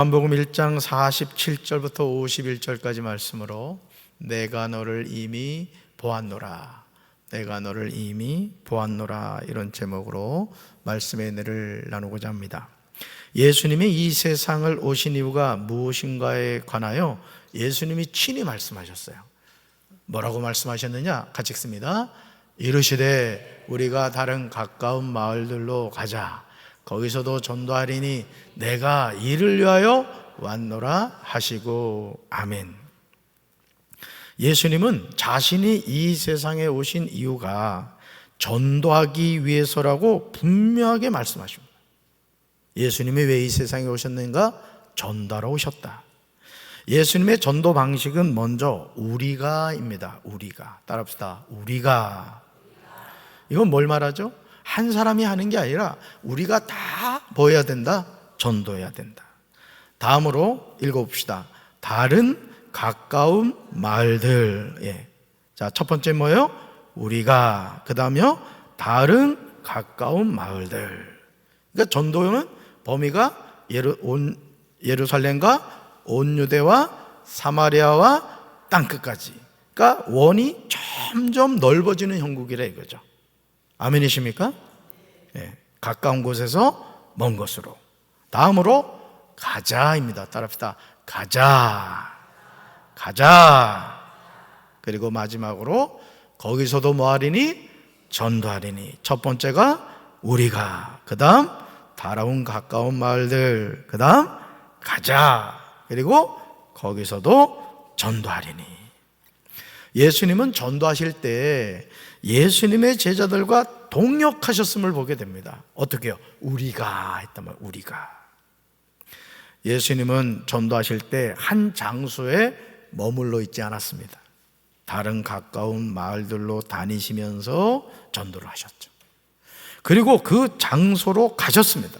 요한복음 1장 47절부터 51절까지 말씀으로 내가 너를 이미 보았노라, 내가 너를 이미 보았노라, 이런 제목으로 말씀의 은혜를 나누고자 합니다. 예수님이 이 세상을 오신 이유가 무엇인가에 관하여 예수님이 친히 말씀하셨어요. 뭐라고 말씀하셨느냐? 같이 읽습니다. 이르시되 우리가 다른 가까운 마을들로 가자. 거기서도 전도하리니 내가 이를 위하여 왔노라 하시고. 아멘. 예수님은 자신이 이 세상에 오신 이유가 전도하기 위해서라고 분명하게 말씀하십니다. 예수님이 왜 이 세상에 오셨는가? 전도하러 오셨다. 예수님의 전도 방식은 먼저 우리가입니다. 우리가. 따라합시다. 우리가. 이건 뭘 말하죠? 한 사람이 하는 게 아니라 우리가 다 뭐 해야 된다? 전도해야 된다. 다음으로 읽어봅시다. 다른 가까운 마을들. 예. 자, 첫 번째 뭐예요? 우리가. 그 다음에요, 다른 가까운 마을들. 그러니까 전도는 범위가 예루살렘과 온 유대와 사마리아와 땅끝까지. 그러니까 원이 점점 넓어지는 형국이라 이거죠. 아멘이십니까? 예, 가까운 곳에서 먼 곳으로. 다음으로 가자입니다. 따라합시다. 가자. 가자. 그리고 마지막으로 거기서도 뭐하리니? 전도하리니. 첫 번째가 우리가, 그 다음 다가온 가까운 마을들, 그 다음 가자, 그리고 거기서도 전도하리니. 예수님은 전도하실 때 예수님의 제자들과 동역하셨음을 보게 됩니다. 어떻게요? 우리가 했단 말이에요. 우리가. 예수님은 전도하실 때 한 장소에 머물러 있지 않았습니다. 다른 가까운 마을들로 다니시면서 전도를 하셨죠. 그리고 그 장소로 가셨습니다.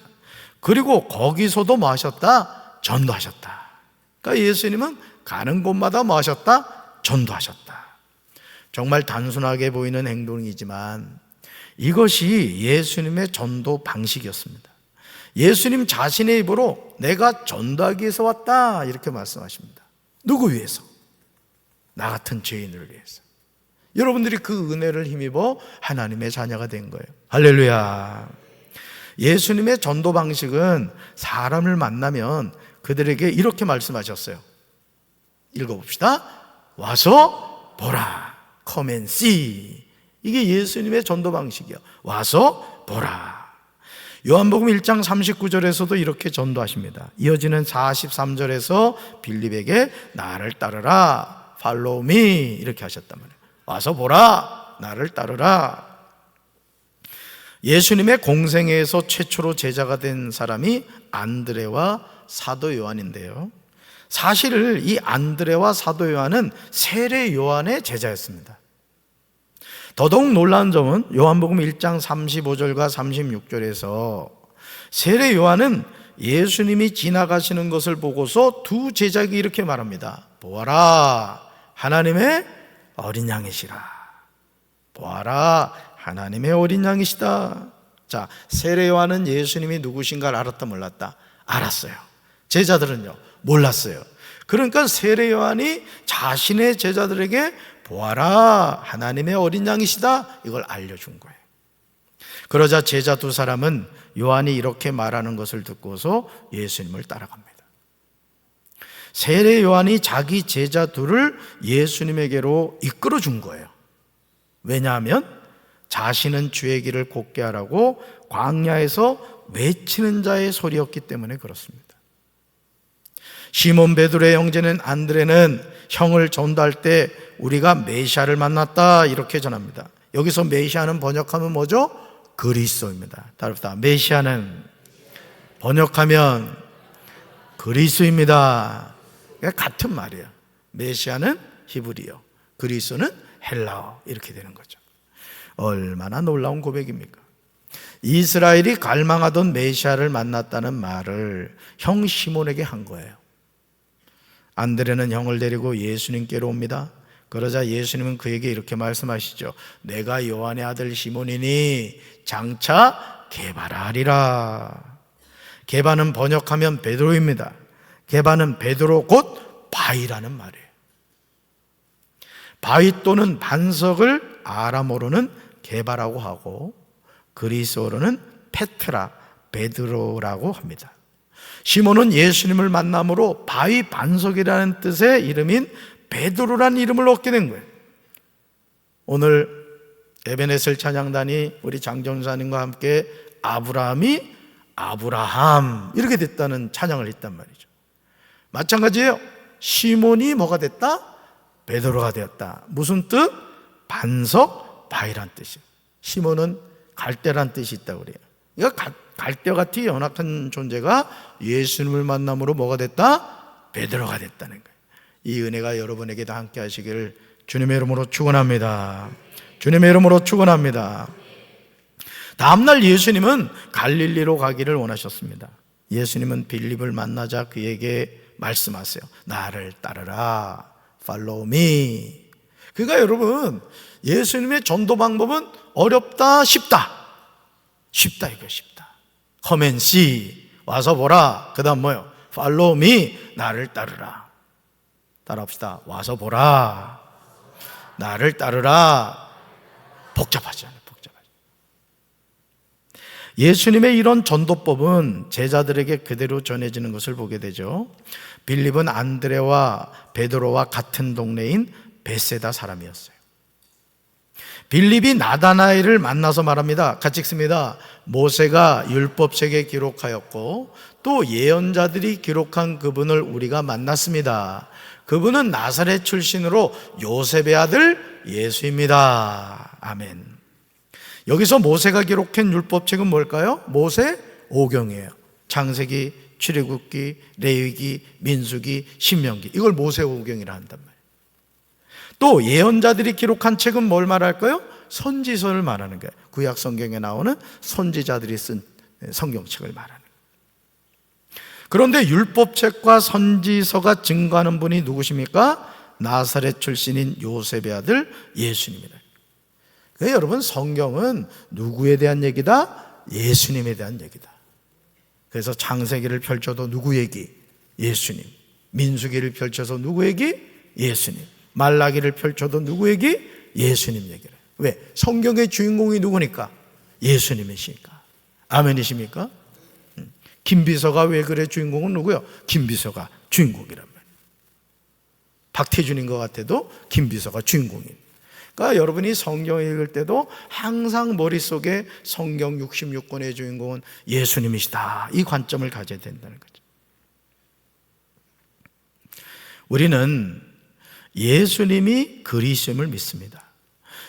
그리고 거기서도 뭐 하셨다? 전도하셨다. 그러니까 예수님은 가는 곳마다 뭐 하셨다? 전도하셨다. 정말 단순하게 보이는 행동이지만 이것이 예수님의 전도 방식이었습니다. 예수님 자신의 입으로 내가 전도하기 위해서 왔다, 이렇게 말씀하십니다. 누구 위해서? 나 같은 죄인을 위해서. 여러분들이 그 은혜를 힘입어 하나님의 자녀가 된 거예요. 할렐루야. 예수님의 전도 방식은 사람을 만나면 그들에게 이렇게 말씀하셨어요. 읽어봅시다. 와서 보라. Come and see. 이게 예수님의 전도 방식이에요. 와서 보라. 요한복음 1장 39절에서도 이렇게 전도하십니다. 이어지는 43절에서 빌립에게 나를 따르라, Follow me, 이렇게 하셨단 말이에요. 와서 보라, 나를 따르라. 예수님의 공생애에서 최초로 제자가 된 사람이 안드레와 사도 요한인데요, 사실 이 안드레와 사도 요한은 세례 요한의 제자였습니다. 더더욱 놀라운 점은 요한복음 1장 35절과 36절에서 세례 요한은 예수님이 지나가시는 것을 보고서 두 제자에게 이렇게 말합니다. 보아라, 하나님의 어린 양이시라. 보아라, 하나님의 어린 양이시다. 자, 세례 요한은 예수님이 누구신가를 알았다, 몰랐다? 알았어요. 제자들은요, 몰랐어요. 그러니까 세례 요한이 자신의 제자들에게 보아라, 하나님의 어린 양이시다, 이걸 알려준 거예요. 그러자 제자 두 사람은 요한이 이렇게 말하는 것을 듣고서 예수님을 따라갑니다. 세례 요한이 자기 제자 둘을 예수님에게로 이끌어 준 거예요. 왜냐하면 자신은 주의 길을 곧게 하라고 광야에서 외치는 자의 소리였기 때문에 그렇습니다. 시몬 베드로의 형제는 안드레는 형을 전도할 때 우리가 메시아를 만났다, 이렇게 전합니다. 여기서 메시아는 번역하면 뭐죠? 그리스도입니다. 따라합시다. 메시아는 번역하면 그리스도입니다. 같은 말이에요. 메시아는 히브리어, 그리스도는 헬라어, 이렇게 되는 거죠. 얼마나 놀라운 고백입니까? 이스라엘이 갈망하던 메시아를 만났다는 말을 형 시몬에게 한 거예요. 안드레는 형을 데리고 예수님께로 옵니다. 그러자 예수님은 그에게 이렇게 말씀하시죠. 내가 요한의 아들 시몬이니 장차 게바라 하리라. 게바는 번역하면 베드로입니다. 게바는 베드로 곧 바위라는 말이에요. 바위 또는 반석을 아람어로는 게바라고 하고 그리스어로는 페트라, 베드로라고 합니다. 시몬은 예수님을 만남으로 바위 반석이라는 뜻의 이름인 베드로라는 이름을 얻게 된 거예요. 오늘 에베네셀 찬양단이 우리 장정사님과 함께 아브라함이 아브라함 이렇게 됐다는 찬양을 했단 말이죠. 마찬가지예요. 시몬이 뭐가 됐다? 베드로가 되었다. 무슨 뜻? 반석, 바위란 뜻이에요. 시몬은 갈대란 뜻이 있다고 그래요. 그러니까 갈대같이 연약한 존재가 예수님을 만남으로 뭐가 됐다? 베드로가 됐다는 거예요. 이 은혜가 여러분에게도 함께 하시기를 주님의 이름으로 축원합니다. 주님의 이름으로 축원합니다. 다음날 예수님은 갈릴리로 가기를 원하셨습니다. 예수님은 빌립을 만나자 그에게 말씀하세요. 나를 따르라. Follow me. 그러니까 여러분, 예수님의 전도 방법은 어렵다, 쉽다. 쉽다, 이거 쉽다. Come and see. 와서 보라. 그 다음 뭐요? Follow me. 나를 따르라. 따라합시다. 와서 보라. 나를 따르라. 복잡하지 않아요. 복잡하지. 예수님의 이런 전도법은 제자들에게 그대로 전해지는 것을 보게 되죠. 빌립은 안드레와 베드로와 같은 동네인 베세다 사람이었어요. 빌립이 나다나엘을 만나서 말합니다. 같이 읽습니다. 모세가 율법책에 기록하였고 또 예언자들이 기록한 그분을 우리가 만났습니다. 그분은 나사렛 출신으로 요셉의 아들 예수입니다. 아멘. 여기서 모세가 기록한 율법책은 뭘까요? 모세 오경이에요. 창세기, 출애굽기, 레위기, 민수기, 신명기. 이걸 모세 오경이라 한단 말이에요. 또 예언자들이 기록한 책은 뭘 말할까요? 선지서를 말하는 거예요. 구약 성경에 나오는 선지자들이 쓴 성경책을 말하는 거예요. 그런데 율법책과 선지서가 증거하는 분이 누구십니까? 나사렛 출신인 요셉의 아들 예수님이다. 그래서 여러분, 성경은 누구에 대한 얘기다? 예수님에 대한 얘기다. 그래서 창세기를 펼쳐도 누구 얘기? 예수님. 민수기를 펼쳐서 누구 얘기? 예수님. 말라기를 펼쳐도 누구 얘기? 예수님 얘기를. 왜? 성경의 주인공이 누구니까? 예수님이시니까. 아멘이십니까? 김비서가 왜 그래? 주인공은 누구요? 김비서가 주인공이란 말이에요. 박태준인 것 같아도 김비서가 주인공이에요. 그러니까 여러분이 성경 읽을 때도 항상 머릿속에 성경 66권의 주인공은 예수님이시다, 이 관점을 가져야 된다는 거죠. 우리는 예수님이 그리스도임을 믿습니다.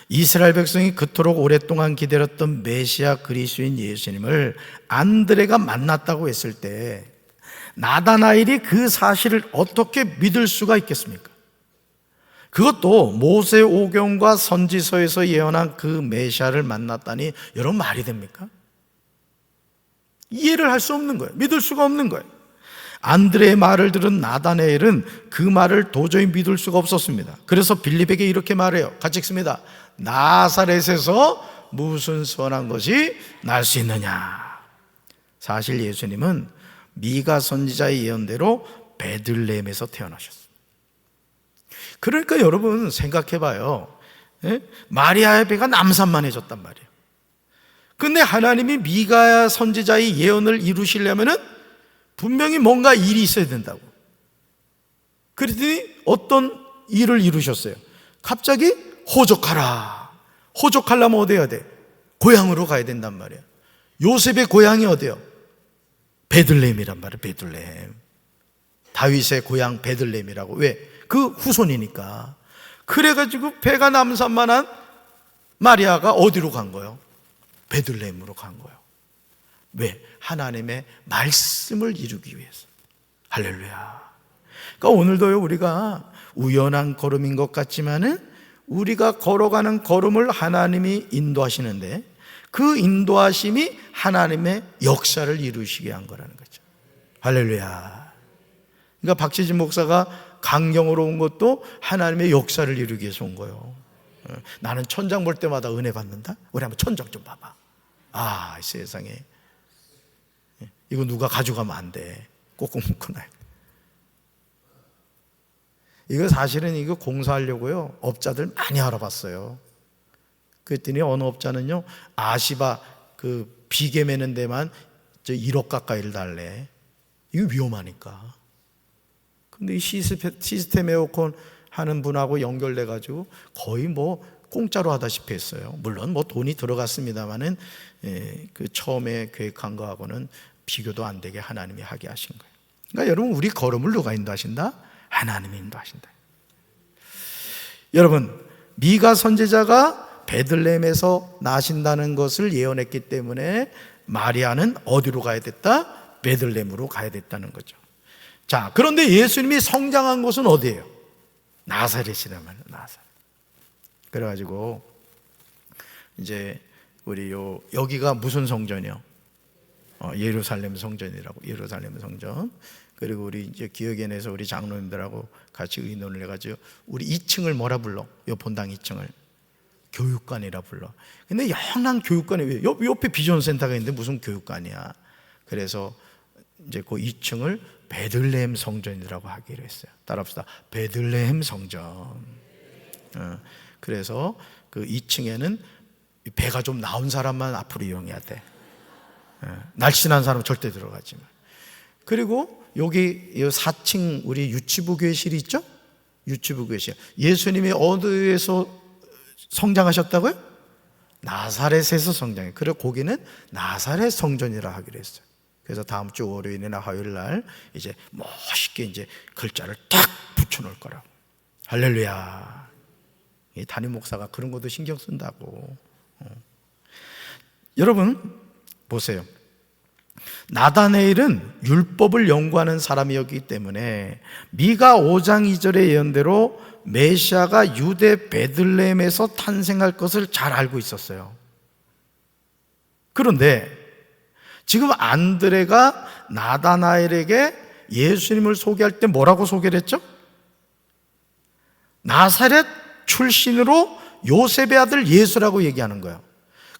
이스라엘 백성이 그토록 오랫동안 기다렸던 메시아 그리스도인 예수님을 안드레가 만났다고 했을 때 나다나엘이 그 사실을 어떻게 믿을 수가 있겠습니까? 그것도 모세 오경과 선지서에서 예언한 그 메시아를 만났다니 여러분, 말이 됩니까? 이해를 할 수 없는 거예요. 믿을 수가 없는 거예요. 안드레의 말을 들은 나다나엘은 그 말을 도저히 믿을 수가 없었습니다. 그래서 빌립에게 이렇게 말해요. 같이 읽습니다. 나사렛에서 무슨 선한 것이 날 수 있느냐. 사실 예수님은 미가 선지자의 예언대로 베들레헴에서 태어나셨어요. 그러니까 여러분 생각해봐요. 마리아의 배가 남산만해졌단 말이에요. 근데 하나님이 미가 선지자의 예언을 이루시려면은 분명히 뭔가 일이 있어야 된다고. 그랬더니 어떤 일을 이루셨어요? 갑자기 호적하라. 호적하려면 어디 해야 돼? 고향으로 가야 된단 말이에요. 요셉의 고향이 어디요? 베들레헴이란 말이에요. 베들레헴. 다윗의 고향 베들레헴이라고. 왜? 그 후손이니까. 그래가지고 배가 남산만한 마리아가 어디로 간 거예요? 베들레헴으로 간 거예요. 왜? 하나님의 말씀을 이루기 위해서. 할렐루야. 그러니까 오늘도요, 우리가 우연한 걸음인 것 같지만은 우리가 걸어가는 걸음을 하나님이 인도하시는데 그 인도하심이 하나님의 역사를 이루시게 한 거라는 거죠. 할렐루야. 그러니까 박지진 목사가 강경으로 온 것도 하나님의 역사를 이루기 위해서 온 거예요. 나는 천장 볼 때마다 은혜 받는다? 우리 한번 천장 좀 봐봐. 아, 세상에. 이거 누가 가져가면 안 돼. 꼭 묶어놔요. 이거 사실은 이거 공사하려고요 업자들 많이 알아봤어요. 그랬더니 어느 업자는요 아시바 그 비계 매는 데만 1억 가까이를 달래. 이거 위험하니까. 근데 이 시스템 에어컨 하는 분하고 연결돼 가지고 거의 뭐 공짜로 하다시피 했어요. 물론 뭐 돈이 들어갔습니다만은 그 처음에 계획한 거하고는 비교도 안 되게 하나님이 하게 하신 거예요. 그러니까 여러분 우리 걸음을 누가 인도하신다? 하나님이 인도하신다. 여러분 미가 선지자가 베들레헴에서 나신다는 것을 예언했기 때문에 마리아는 어디로 가야 됐다? 베들레헴으로 가야 됐다는 거죠. 자, 그런데 예수님이 성장한 곳은 어디예요? 나사렛이란 말이에요. 나사렛. 그래가지고 이제 우리 여기가 무슨 성전이요? 예루살렘 성전이라고. 예루살렘 성전. 그리고 우리 이제 기억에 내서 우리 장로님들하고 같이 의논을 해가지고 우리 2층을 뭐라 불러? 요 본당 2층을 교육관이라 불러. 근데 영한 교육관이 왜 옆에 비전센터가 있는데 무슨 교육관이야? 그래서 이제 그 2층을 베들레헴 성전이라고 하기로 했어요. 따라합시다. 베들레헴 성전. 그래서 그 2층에는 배가 좀 나온 사람만 앞으로 이용해야 돼. 날씬한 사람은 절대 들어가지 마. 그리고 여기 4층 우리 유치부 교회실이 있죠? 유치부 교회실. 예수님이 어디에서 성장하셨다고요? 나사렛에서 성장해요. 그리고 거기는 나사렛 성전이라 하기로 했어요. 그래서 다음 주 월요일이나 화요일 날 이제 멋있게 이제 글자를 딱 붙여놓을 거라고. 할렐루야. 이 담임 목사가 그런 것도 신경 쓴다고. 여러분 보세요. 나다네일은 율법을 연구하는 사람이었기 때문에 미가 5장 2절의 예언대로 메시아가 유대 베들레헴에서 탄생할 것을 잘 알고 있었어요. 그런데 지금 안드레가 나다나엘에게 예수님을 소개할 때 뭐라고 소개를 했죠? 나사렛 출신으로 요셉의 아들 예수라고 얘기하는 거예요.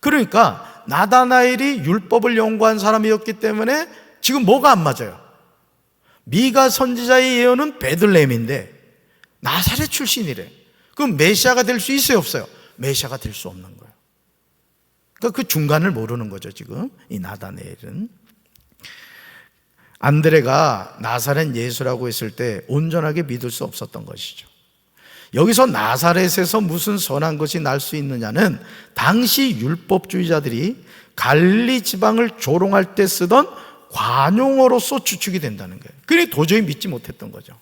그러니까 나다나엘이 율법을 연구한 사람이었기 때문에 지금 뭐가 안 맞아요? 미가 선지자의 예언은 베들레헴인데 나사렛 출신이래. 그럼 메시아가 될 수 있어요, 없어요? 메시아가 될 수 없는 거예요. 그러니까 그 중간을 모르는 거죠, 지금 이 나다나엘은. 안드레가 나사렛 예수라고 했을 때 온전하게 믿을 수 없었던 것이죠. 여기서 나사렛에서 무슨 선한 것이 날 수 있느냐는 당시 율법주의자들이 갈릴리 지방을 조롱할 때 쓰던 관용어로서 추측이 된다는 거예요. 그러니 도저히 믿지 못했던 거죠.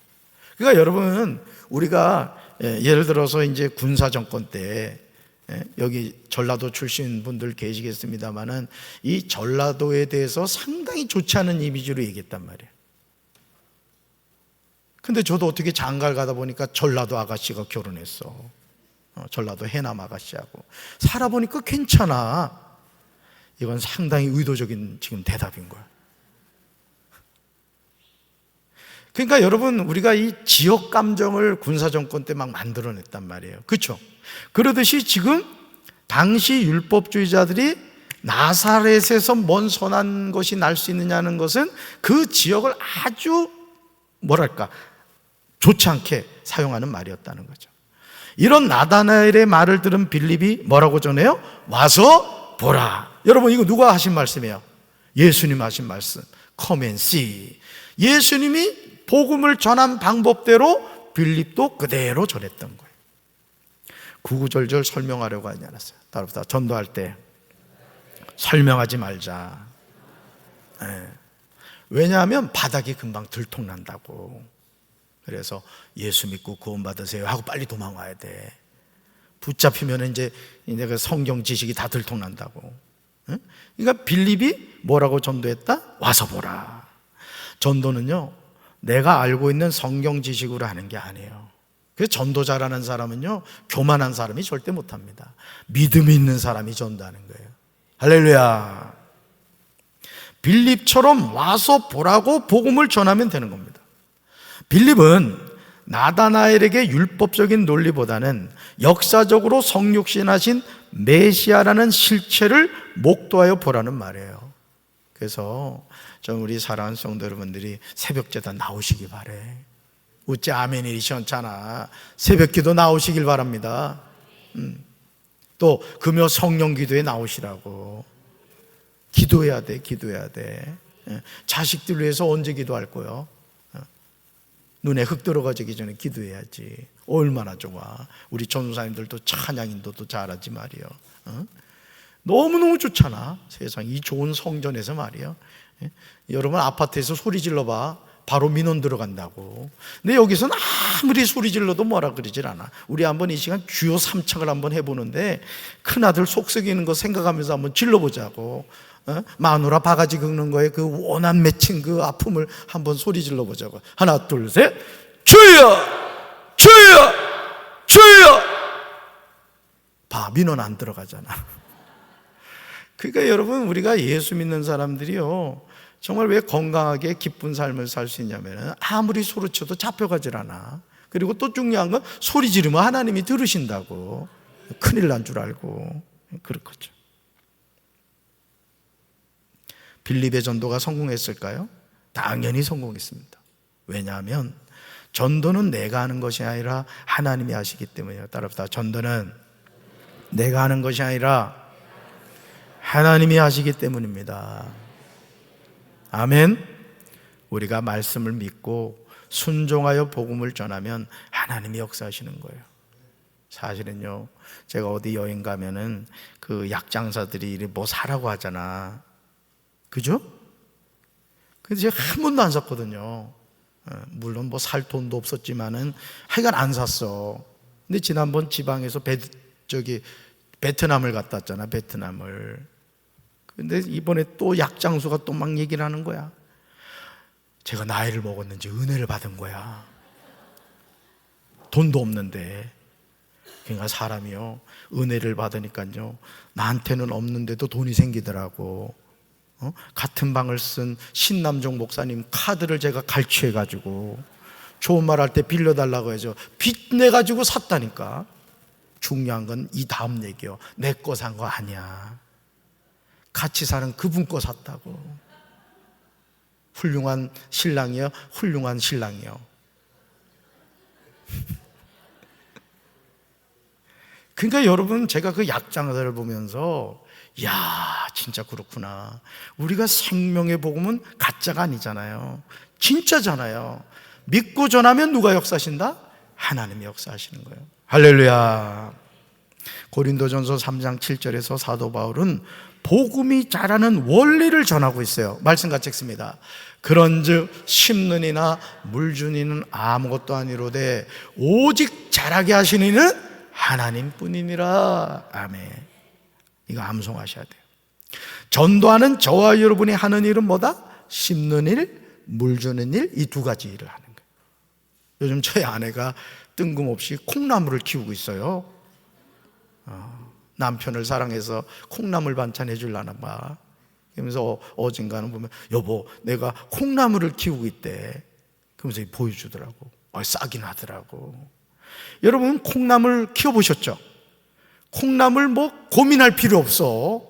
그러니까 여러분 우리가 예를 들어서 이제 군사 정권 때 여기 전라도 출신 분들 계시겠습니다만은 이 전라도에 대해서 상당히 좋지 않은 이미지로 얘기했단 말이에요. 근데 저도 어떻게 장가를 가다 보니까 전라도 아가씨가 결혼했어. 전라도 해남 아가씨하고 살아보니까 괜찮아. 이건 상당히 의도적인 지금 대답인 거야. 그러니까 여러분 우리가 이 지역 감정을 군사정권 때 막 만들어냈단 말이에요. 그렇죠? 그러듯이 지금 당시 율법주의자들이 나사렛에서 뭔 선한 것이 날 수 있느냐는 것은 그 지역을 아주 뭐랄까 좋지 않게 사용하는 말이었다는 거죠. 이런 나다나엘의 말을 들은 빌립이 뭐라고 전해요? 와서 보라. 여러분 이거 누가 하신 말씀이에요? 예수님 하신 말씀. Come and see. 예수님이 복음을 전한 방법대로 빌립도 그대로 전했던 거예요. 구구절절 설명하려고 하지 않았어요. 따라서 전도할 때 설명하지 말자. 왜냐하면 바닥이 금방 들통난다고. 그래서 예수 믿고 구원 받으세요 하고 빨리 도망와야 돼. 붙잡히면 이제 그 성경 지식이 다 들통난다고. 그러니까 빌립이 뭐라고 전도했다? 와서 보라. 전도는요 내가 알고 있는 성경 지식으로 하는 게 아니에요. 그래서 전도 잘하는 사람은요 교만한 사람이 절대 못합니다. 믿음이 있는 사람이 전도하는 거예요. 할렐루야. 빌립처럼 와서 보라고 복음을 전하면 되는 겁니다. 빌립은 나다나엘에게 율법적인 논리보다는 역사적으로 성육신하신 메시아라는 실체를 목도하여 보라는 말이에요. 그래서 좀 우리 사랑하는 성도 여러분들이 새벽 제단 나오시기 바래. 어째 아멘이 시원찮아. 새벽기도 나오시길 바랍니다. 또 금요 성령 기도에 나오시라고. 기도해야 돼. 자식들 위해서 언제 기도할 거요? 눈에 흙 들어가기 전에 기도해야지. 얼마나 좋아. 우리 전도사님들도 찬양 인도도 잘하지 말이요. 너무너무 좋잖아. 세상 이 좋은 성전에서 말이요. 여러분 아파트에서 소리 질러봐. 바로 민원 들어간다고. 근데 여기서는 아무리 소리 질러도 뭐라 그러질 않아. 우리 한번 이 시간 주요 3착을 한번 해보는데 큰아들 속 썩이는 거 생각하면서 한번 질러보자고. 마누라 바가지 긁는 거에 그 원한 맺힌 그 아픔을 한번 소리 질러보자고. 하나 둘 셋. 주여 주여 주여. 봐, 민원 안 들어가잖아. 그러니까 여러분 우리가 예수 믿는 사람들이요 정말 왜 건강하게 기쁜 삶을 살 수 있냐면 아무리 소리쳐도 잡혀가질 않아. 그리고 또 중요한 건 소리 지르면 하나님이 들으신다고. 큰일 난 줄 알고 그렇겠죠. 빌립의 전도가 성공했을까요? 당연히 성공했습니다. 왜냐하면 전도는 내가 하는 것이 아니라 하나님이 하시기 때문이에요. 따라합시다. 전도는 내가 하는 것이 아니라 하나님이 하시기 때문입니다. 아멘. 우리가 말씀을 믿고 순종하여 복음을 전하면 하나님이 역사하시는 거예요. 사실은요, 제가 어디 여행 가면은 그 약장사들이 뭐 사라고 하잖아. 그죠? 근데 제가 한 번도 안 샀거든요. 물론 뭐 살 돈도 없었지만은 하여간 안 샀어. 근데 지난번 지방에서 베트남을 갔다 왔잖아. 베트남을. 근데 이번에 또 약장수가 또 막 얘기를 하는 거야. 제가 나이를 먹었는지 은혜를 받은 거야. 돈도 없는데. 그러니까 사람이요 은혜를 받으니까요 나한테는 없는데도 돈이 생기더라고. 같은 방을 쓴 신남종 목사님 카드를 제가 갈취해가지고 좋은 말 할 때 빌려달라고 해서 빚내가지고 샀다니까. 중요한 건 이 다음 얘기요. 내 거 산 거 아니야. 같이 사는 그분 거 샀다고. 훌륭한 신랑이요, 훌륭한 신랑이요. 그러니까 여러분 제가 그 약장사를 보면서 야 진짜 그렇구나. 우리가 생명의 복음은 가짜가 아니잖아요. 진짜잖아요. 믿고 전하면 누가 역사하신다? 하나님이 역사하시는 거예요. 할렐루야. 고린도전서 3장 7절에서 사도 바울은 복음이 자라는 원리를 전하고 있어요. 말씀 같이 읽습니다. 그런즉 심는 이나 물주는 이는 아무것도 아니로되 오직 자라게 하시는 이는 하나님뿐이니라. 아멘. 이거 암송하셔야 돼요. 전도하는 저와 여러분이 하는 일은 뭐다? 심는 일, 물 주는 일, 이 두 가지 일을 하는 거예요. 요즘 저희 아내가 뜬금없이 콩나물을 키우고 있어요. 남편을 사랑해서 콩나물 반찬 해주려나 봐. 그러면서 어젠가는 보면 여보 내가 콩나물을 키우고 있대. 그러면서 보여주더라고. 싹이 나더라고. 여러분 콩나물 키워보셨죠? 콩나물 뭐 고민할 필요 없어.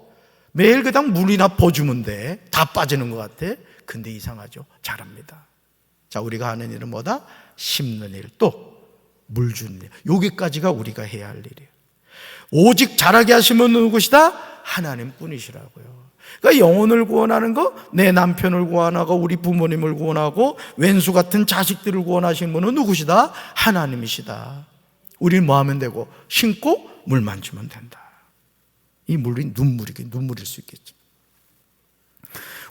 매일 그냥 물이나 퍼주면 돼. 다 빠지는 것 같아. 근데 이상하죠? 자랍니다. 자, 우리가 하는 일은 뭐다? 심는 일, 또 물 주는 일. 여기까지가 우리가 해야 할 일이에요. 오직 자라게 하시면 누구시다? 하나님 뿐이시라고요. 그러니까 영혼을 구원하는 거, 내 남편을 구원하고 우리 부모님을 구원하고 왼수 같은 자식들을 구원하시는 분은 누구시다? 하나님이시다. 우리는 뭐 하면 되고? 신고 물만 주면 된다. 이 물이 눈물일 수 있겠죠.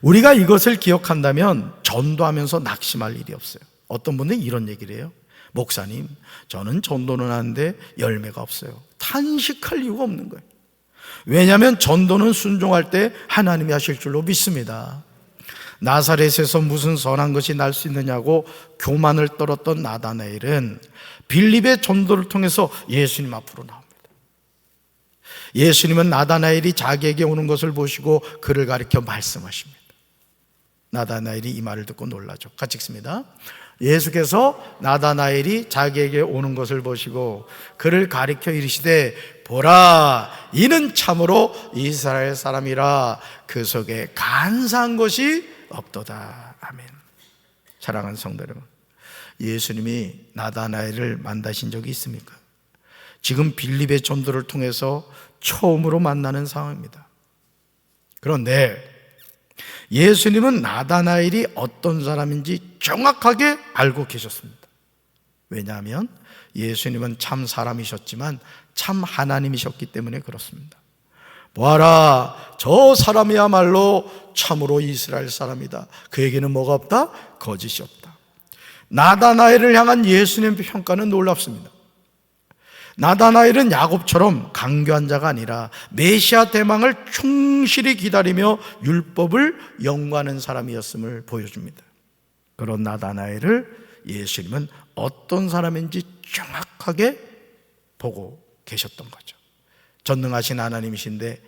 우리가 이것을 기억한다면 전도하면서 낙심할 일이 없어요. 어떤 분은 이런 얘기를 해요. 목사님, 저는 전도는 하는데 열매가 없어요. 탄식할 이유가 없는 거예요. 왜냐하면 전도는 순종할 때 하나님이 하실 줄로 믿습니다. 나사렛에서 무슨 선한 것이 날 수 있느냐고 교만을 떨었던 나다나엘은 빌립의 전도를 통해서 예수님 앞으로 나옵니다. 예수님은 나다나엘이 자기에게 오는 것을 보시고 그를 가리켜 말씀하십니다. 나다나엘이 이 말을 듣고 놀라죠. 같이 읽습니다. 예수께서 나다나엘이 자기에게 오는 것을 보시고 그를 가리켜 이르시되 보라 이는 참으로 이스라엘 사람이라 그 속에 간사한 것이 없도다. 아멘. 사랑하는 성도 여러분, 예수님이 나다나엘을 만나신 적이 있습니까? 지금 빌립의 전도를 통해서 처음으로 만나는 상황입니다. 그런데 예수님은 나다나엘이 어떤 사람인지 정확하게 알고 계셨습니다. 왜냐하면 예수님은 참 사람이셨지만 참 하나님이셨기 때문에 그렇습니다. 보아라, 저 사람이야말로 참으로 이스라엘 사람이다. 그에게는 뭐가 없다? 거짓이 없다. 나다나엘을 향한 예수님의 평가는 놀랍습니다. 나다나엘은 야곱처럼 강교한 자가 아니라 메시아 대망을 충실히 기다리며 율법을 연구하는 사람이었음을 보여줍니다. 그런 나다나엘을 예수님은 어떤 사람인지 정확하게 보고 계셨던 거죠. 전능하신 하나님이신데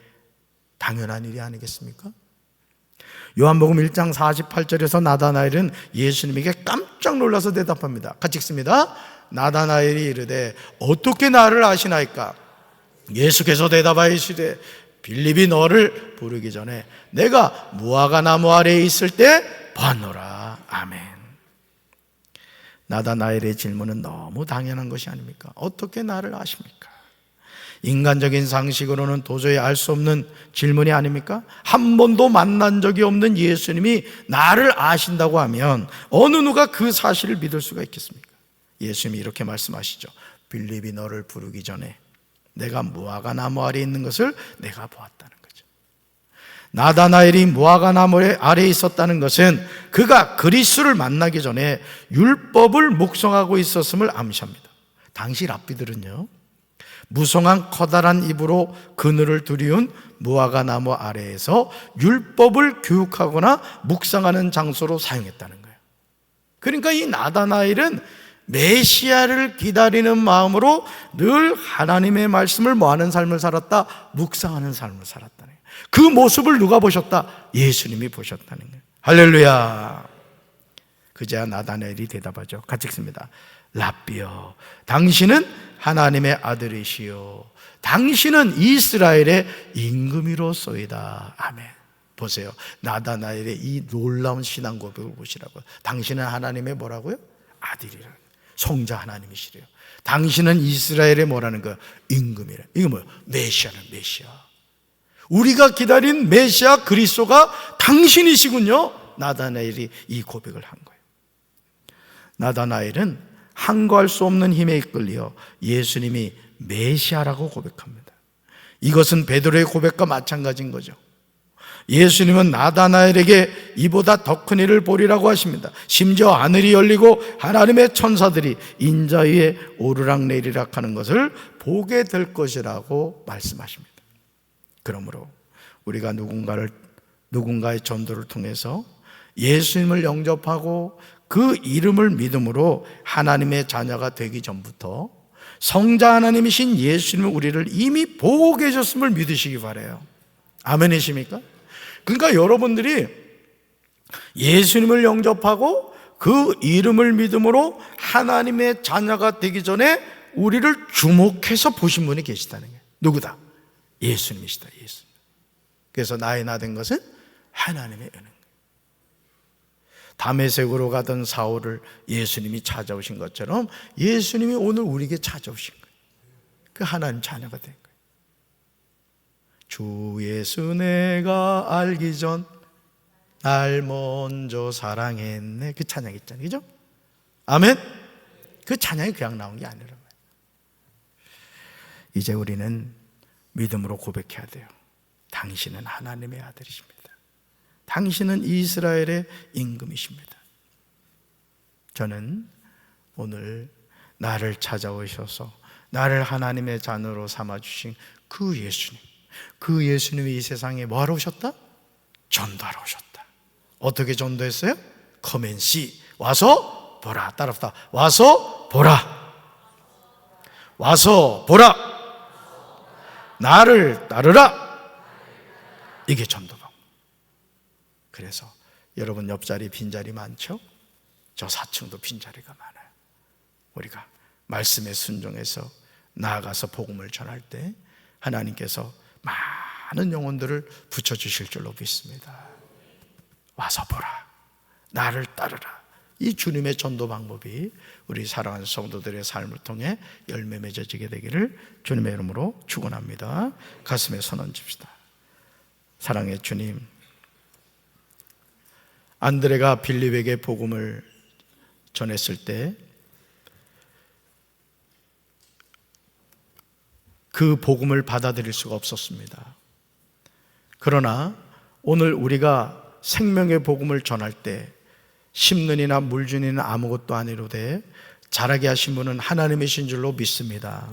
당연한 일이 아니겠습니까? 요한복음 1장 48절에서 나다나엘은 예수님에게 깜짝 놀라서 대답합니다. 같이 읽습니다. 나다나엘이 이르되 어떻게 나를 아시나이까? 예수께서 대답하시되 빌립이 너를 부르기 전에 내가 무화과 나무 아래에 있을 때 봤노라. 아멘. 나다나엘의 질문은 너무 당연한 것이 아닙니까? 어떻게 나를 아십니까? 인간적인 상식으로는 도저히 알 수 없는 질문이 아닙니까? 한 번도 만난 적이 없는 예수님이 나를 아신다고 하면 어느 누가 그 사실을 믿을 수가 있겠습니까? 예수님이 이렇게 말씀하시죠. 빌립이 너를 부르기 전에 내가 무화과 나무 아래에 있는 것을 내가 보았다는 거죠. 나다나엘이 무화과 나무 아래에 있었다는 것은 그가 그리스도를 만나기 전에 율법을 묵상하고 있었음을 암시합니다. 당시 랍비들은요, 무성한 커다란 입으로 그늘을 두리운 무화과 나무 아래에서 율법을 교육하거나 묵상하는 장소로 사용했다는 거예요. 그러니까 이 나다나엘은 메시아를 기다리는 마음으로 늘 하나님의 말씀을 뭐하는 삶을 살았다? 묵상하는 삶을 살았다는 거예요. 그 모습을 누가 보셨다? 예수님이 보셨다는 거예요. 할렐루야. 그제야 나다나엘이 대답하죠. 같이 읽습니다. 랍비여, 당신은 하나님의 아들이시요 당신은 이스라엘의 임금이로소이다. 아멘. 보세요. 나다나엘의 이 놀라운 신앙 고백을 보시라고요. 당신은 하나님의 뭐라고요? 아들이라. 성자 하나님이시래요. 당신은 이스라엘의 뭐라는 거야? 임금이래. 이게 뭐예요? 메시아는 메시아. 우리가 기다린 메시아 그리스도가 당신이시군요. 나다나엘이 이 고백을 한 거예요. 나다나엘은 항거할 수 없는 힘에 이끌려 예수님이 메시아라고 고백합니다. 이것은 베드로의 고백과 마찬가지인 거죠. 예수님은 나다나엘에게 이보다 더 큰 일을 보리라고 하십니다. 심지어 하늘이 열리고 하나님의 천사들이 인자 위에 오르락내리락 하는 것을 보게 될 것이라고 말씀하십니다. 그러므로 우리가 누군가의 전도를 통해서 예수님을 영접하고 그 이름을 믿음으로 하나님의 자녀가 되기 전부터 성자 하나님이신 예수님은 우리를 이미 보고 계셨음을 믿으시기 바라요. 아멘이십니까? 그러니까 여러분들이 예수님을 영접하고 그 이름을 믿음으로 하나님의 자녀가 되기 전에 우리를 주목해서 보신 분이 계시다는 거예요. 누구다? 예수님이시다. 예수님. 그래서 나의 나 된 것은 하나님의 은혜. 다메섹으로 가던 사울을 예수님이 찾아오신 것처럼 예수님이 오늘 우리에게 찾아오신 거예요. 그 하나님 자녀가 된 거예요. 주 예수 내가 알기 전 날 먼저 사랑했네. 그 찬양 있잖아요. 그죠? 아멘? 그 찬양이 그냥 나온 게 아니라고요. 이제 우리는 믿음으로 고백해야 돼요. 당신은 하나님의 아들이십니다. 당신은 이스라엘의 임금이십니다. 저는 오늘 나를 찾아오셔서 나를 하나님의 자녀로 삼아주신 그 예수님, 그 예수님이 이 세상에 뭐하러 오셨다? 전도하러 오셨다. 어떻게 전도했어요? Come and see. 와서 보라. 따라합시다. 와서 보라. 와서 보라. 나를 따르라. 이게 전도방. 그래서 여러분 옆자리 빈자리 많죠? 저 4층도 빈자리가 많아요. 우리가 말씀에 순종해서 나아가서 복음을 전할 때 하나님께서 많은 영혼들을 붙여주실 줄로 믿습니다. 와서 보라. 나를 따르라. 이 주님의 전도 방법이 우리 사랑하는 성도들의 삶을 통해 열매 맺어지게 되기를 주님의 이름으로 축원합니다. 가슴에 손 얹읍시다. 사랑의 주님, 안드레가 빌립에게 복음을 전했을 때 그 복음을 받아들일 수가 없었습니다. 그러나 오늘 우리가 생명의 복음을 전할 때 심는 이나 물준 이는 아무것도 아니로되 자라게 하신 분은 하나님이신 줄로 믿습니다.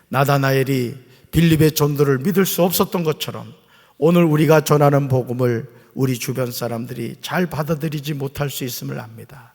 나다나엘이 빌립의 전도를 믿을 수 없었던 것처럼 오늘 우리가 전하는 복음을 우리 주변 사람들이 잘 받아들이지 못할 수 있음을 압니다.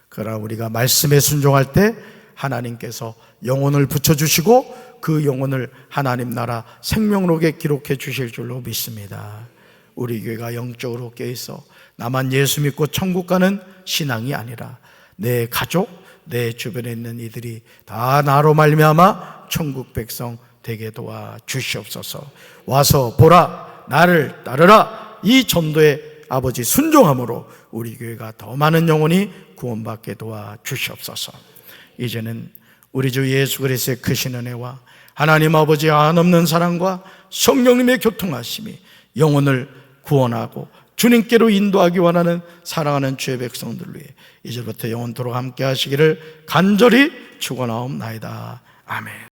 그러나 우리가 말씀에 순종할 때 하나님께서 영혼을 붙여주시고 그 영혼을 하나님 나라 생명록에 기록해 주실 줄로 믿습니다. 우리 교회가 영적으로 깨어있어 나만 예수 믿고 천국 가는 신앙이 아니라 내 가족, 내 주변에 있는 이들이 다 나로 말미암아 천국 백성 되게 도와 주시옵소서. 와서 보라, 나를 따르라. 이 전도의 아버지 순종함으로 우리 교회가 더 많은 영혼이 구원받게 도와 주시옵소서. 이제는 우리 주 예수 그리스도의 크신 은혜와 하나님 아버지의 한없는 사랑과 성령님의 교통하심이 영혼을 구원하고 주님께로 인도하기 원하는 사랑하는 주의 백성들 위해 이제부터 영원토록 함께 하시기를 간절히 축원하옵나이다. 아멘.